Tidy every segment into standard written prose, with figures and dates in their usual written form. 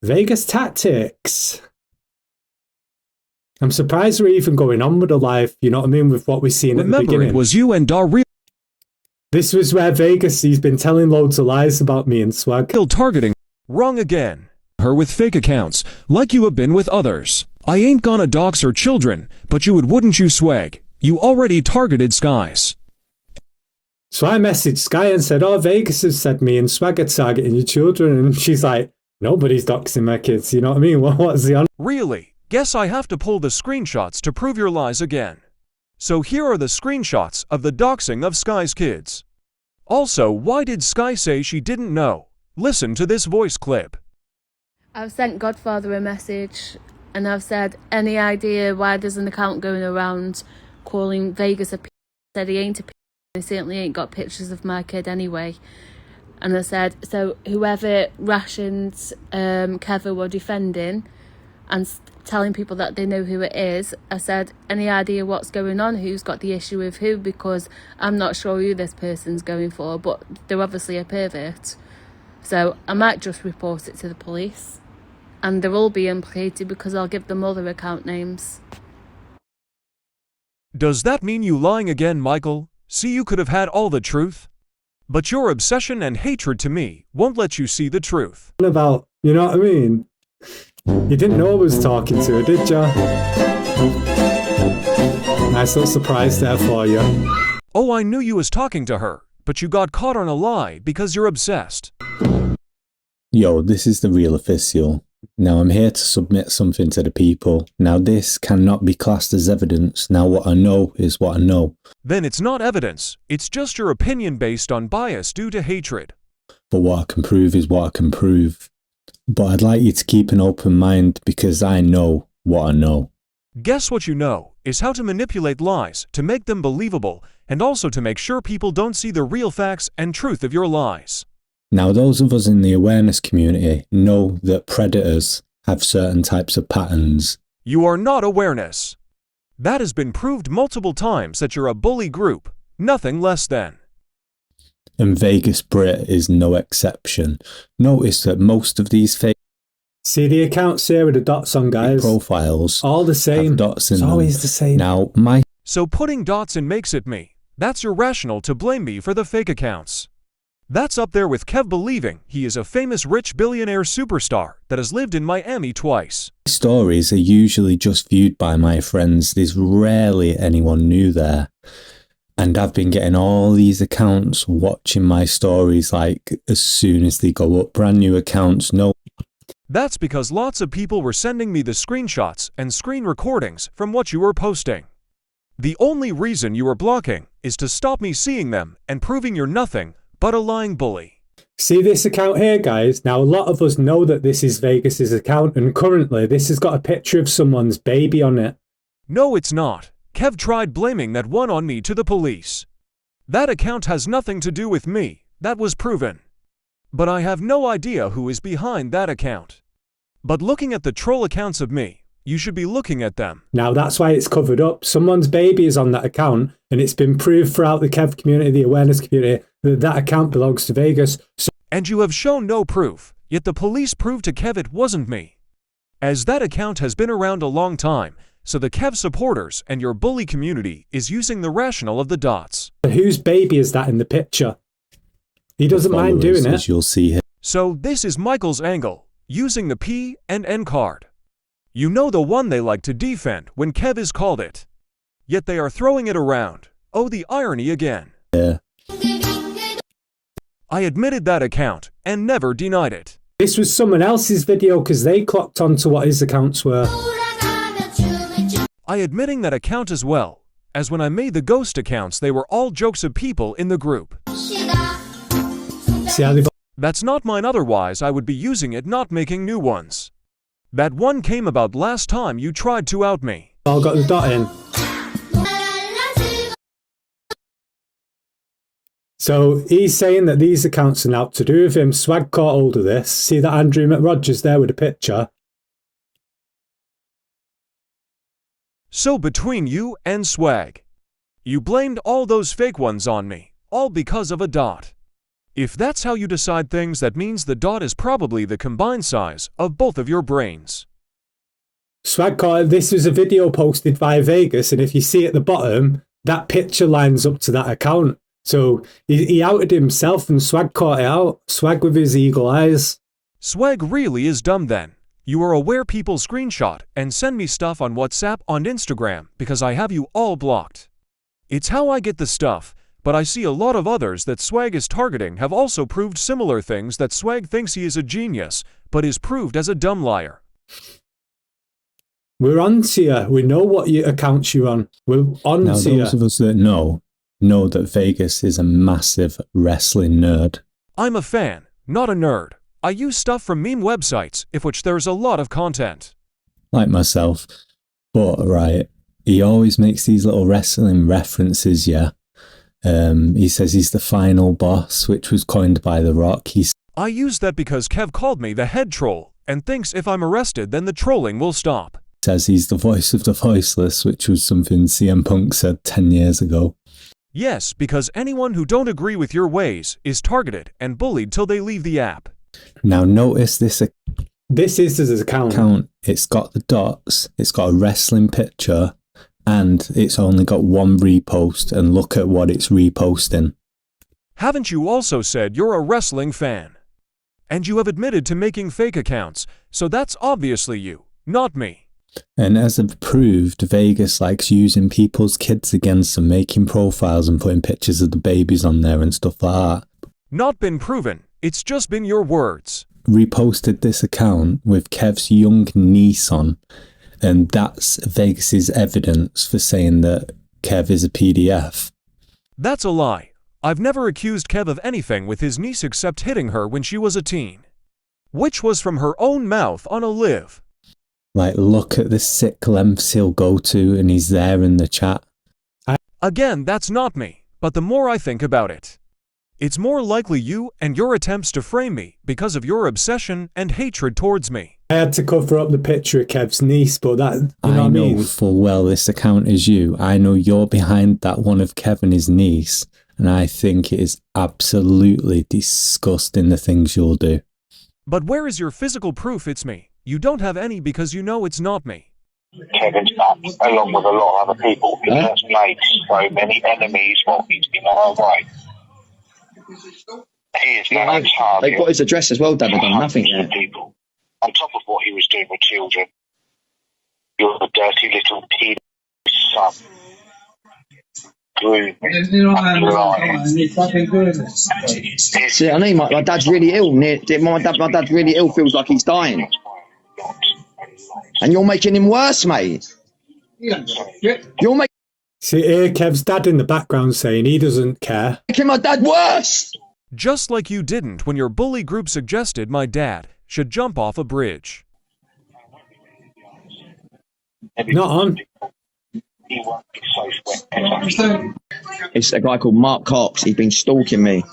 Vegas tactics. I'm surprised we're even going on with the live, you know what I mean, with what we've seen at the beginning. Remember, it was you and Dar real This was where Vegas, he's been telling loads of lies about me and Swag. targeting. Wrong again. Her with fake accounts, like you have been with others. I ain't gonna dox her children, but you wouldn't you, Swag? You already targeted Skies. So I messaged Sky and said, oh, Vegas has said me and Swag are targeting your children. And she's like, nobody's doxing my kids, you know what I mean? What's the honor? Really? Guess I have to pull the screenshots to prove your lies again. So here are the screenshots of the doxing of Sky's kids. Also, why did Sky say she didn't know? Listen to this voice clip. I've sent Godfather a message and I've said, any idea why there's an account going around calling Vegas a p***? Said he ain't a p***. He certainly ain't got pictures of my kid anyway. And I said, so whoever rations Kevin were defending and telling people that they know who it is, I said, any idea what's going on, who's got the issue with who, because I'm not sure who this person's going for, but they're obviously a pervert. So I might just report it to the police. And they'll all be implicated because I'll give them all their account names. Does that mean you lying again, Michael? See, you could have had all the truth. But your obsession and hatred to me won't let you see the truth. About, you know what I mean? You didn't know I was talking to her, did ya? Nice little surprise there for you. Oh, I knew you was talking to her, but you got caught on a lie because you're obsessed. Yo, this is the real official. Now I'm here to submit something to the people. Now this cannot be classed as evidence. Now what I know is what I know. Then it's not evidence. It's just your opinion based on bias due to hatred. But what I can prove is what I can prove. But I'd like you to keep an open mind because I know what I know. Guess what you know is how to manipulate lies to make them believable and also to make sure people don't see the real facts and truth of your lies. Now those of us in the awareness community know that predators have certain types of patterns. You are not awareness. That has been proved multiple times that you're a bully group, nothing less than. And Vegas Brit is no exception. Notice that most of these fake See the accounts here with the dots on, guys. profiles All the same. have dots in It's them. always the same. Now my So putting dots in makes it me. That's irrational to blame me for the fake accounts. That's up there with Kev believing he is a famous rich billionaire superstar that has lived in Miami twice. stories are usually just viewed by my friends. There's rarely anyone new there. And I've been getting all these accounts watching my stories like as soon as they go up. Brand new accounts, no. That's because lots of people were sending me the screenshots and screen recordings from what you were posting. The only reason you were blocking is to stop me seeing them and proving you're nothing but a lying bully. See this account here, guys? Now, a lot of us know that this is Vegas's account, and currently this has got a picture of someone's baby on it. No, it's not. Kev tried blaming that one on me to the police. That account has nothing to do with me, that was proven. But I have no idea who is behind that account. But looking at the troll accounts of me, you should be looking at them. Now, that's why it's covered up. Someone's baby is on that account, and it's been proved throughout the Kev community, the awareness community, that that account belongs to Vegas. So And you have shown no proof, yet the police proved to Kev it wasn't me. As that account has been around a long time, so the Kev supporters and your bully community is using the rationale of the dots. whose baby is that in the picture? He doesn't mind Followers, doing as it. you'll see here. So this is Michael's angle, using the P and N card. You know, the one they like to defend when Kev is called it. Yet they are throwing it around. Oh, the irony again. I admitted that account and never denied it. This was someone else's video because they clocked onto what his accounts were. I admitting that account as well, as when I made the ghost accounts they were all jokes of people in the group. See how they've That's not mine, otherwise I would be using it, not making new ones. That one came about last time you tried to out me. all got the dot in. So he's saying that these accounts are now to do with him. Swag caught hold of this. See that Andrew McRogers there with a picture. So between you and Swag, you blamed all those fake ones on me, all because of a dot. If that's how you decide things, that means the dot is probably the combined size of both of your brains. Swagcore, this was a video posted by Vegas, and if you see at the bottom, that picture lines up to that account. So he outed himself, and Swag caught it out. Swag with his eagle eyes. Swag really is dumb then. You are aware people screenshot and send me stuff on WhatsApp on Instagram because I have you all blocked. It's how I get the stuff, but I see a lot of others that Swag is targeting have also proved similar things that Swag thinks he is a genius, but is proved as a dumb liar. We're on to you. We know what your accounts you're on. We're on Now, to you. those of us that know that Vegas is a massive wrestling nerd. I'm a fan, not a nerd. I use stuff from meme websites, of which there's a lot of content. Like myself. But, right, he always makes these little wrestling references, yeah. He says he's the final boss, which was coined by The Rock. I use that because Kev called me the head troll, and thinks if I'm arrested then the trolling will stop. Says he's the voice of the voiceless, which was something CM Punk said 10 years ago. Yes, because anyone who don't agree with your ways is targeted and bullied till they leave the app. Now notice this This is his account. It's got the dots, it's got a wrestling picture, and it's only got one repost, and look at what it's reposting. Haven't you also said you're a wrestling fan? And you have admitted to making fake accounts, so that's obviously you, not me. And as I've proved, Vegas likes using people's kids against them, making profiles and putting pictures of the babies on there and stuff like that. Not been proven, it's just been your words. Reposted this account with Kev's young niece on, and that's Vegas's evidence for saying that Kev is a PDF. That's a lie. I've never accused Kev of anything with his niece except hitting her when she was a teen. Which was from her own mouth on a live. Like, look at the sick lengths he'll go to, and he's there in the chat. Again, that's not me, but the more I think about it, it's more likely you and your attempts to frame me because of your obsession and hatred towards me. I had to cover up the picture of Kev's niece, but that, you know I what I know mean? full well this account is you. I know you're behind that one of Kev and his niece, and I think it is absolutely disgusting the things you'll do. But where is your physical proof it's me? You don't have any because you know it's not me. Kevin's up, along with a lot of other people. He has made so many enemies while he's in our way. He is now a target. They've got his address as well, Dad. They've done nothing yet. People. On top of what he was doing with children. You're the dirty little kid son. Grooming. See, I know my dad's really ill. My dad's really ill, feels like he's dying. And you're making him worse, mate. You're See, here Kev's dad in the background saying he doesn't care. making my dad worse. Just like you didn't when your bully group suggested my dad should jump off a bridge. Not on. He won't be safe when It's a guy called Mark Cox. He's been stalking me.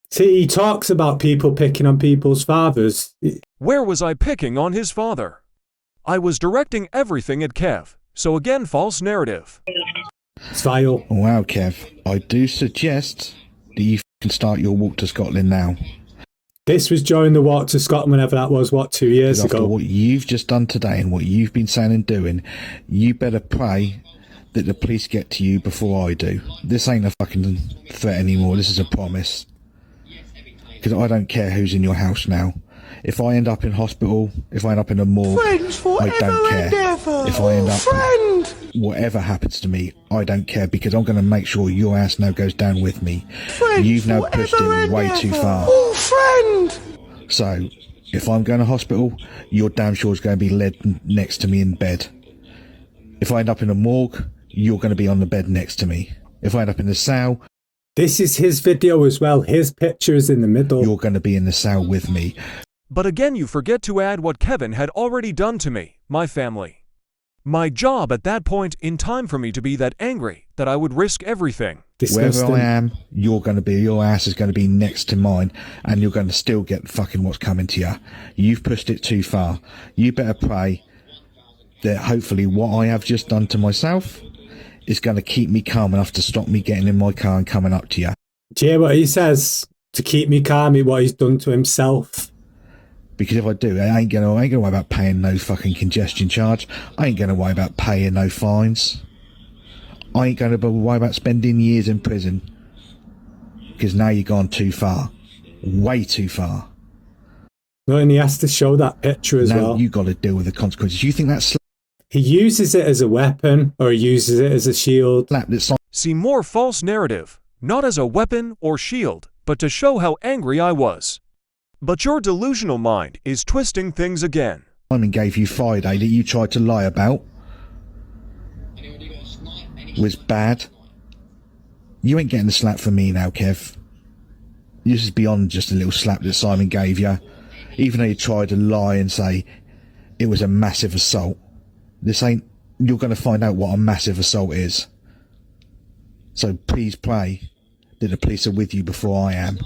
See, he talks about people picking on people's fathers. Where was I picking on his father? I was directing everything at Kev, so again, false narrative. It's vile. Wow, Kev. I do suggest that you can start your walk to Scotland now. This was during the walk to Scotland, whenever that was, 2 years After ago. what you've just done today and what you've been saying and doing, you better pray that the police get to you before I do. This ain't a fucking threat anymore. This is a promise. Because I don't care who's in your house now. If I end up in hospital, if I end up in a morgue, I don't care. If I end up, whatever happens to me, I don't care, because I'm going to make sure your ass now goes down with me. You've now pushed it way too far. So, if I'm going to hospital, you're damn sure is going to be led next to me in bed. If I end up in a morgue, you're going to be on the bed next to me. If I end up in the cell, This is his video as well. His picture is in the middle. you're going to be in the cell with me. But again, you forget to add what Kevin had already done to me, my family. My job at that point in time for me to be that angry that I would risk everything. Disgusting. Wherever I am, your ass is going to be next to mine, and you're going to still get fucking what's coming to you. You've pushed it too far. You better pray that hopefully what I have just done to myself is going to keep me calm enough to stop me getting in my car and coming up to you. Do you hear what he says? to keep me calm at what he's done to himself. Because if I do, I ain't gonna worry about paying no fucking congestion charge. I ain't gonna worry about paying no fines. I ain't gonna worry about spending years in prison. Because now you've gone too far. Way too far. No, and he has to show that picture as well. Now you got to deal with the consequences. You think that's He uses it as a weapon, or he uses it as a shield. slap that's See more false narrative, not as a weapon or shield, but to show how angry I was. But your delusional mind is twisting things again. Simon gave you Friday that you tried to lie about was bad. You ain't getting the slap from me now, Kev. This is beyond just a little slap that Simon gave you. Even though you tried to lie and say it was a massive assault. This ain't... You're going to find out what a massive assault is. So please pray that the police are with you before I am.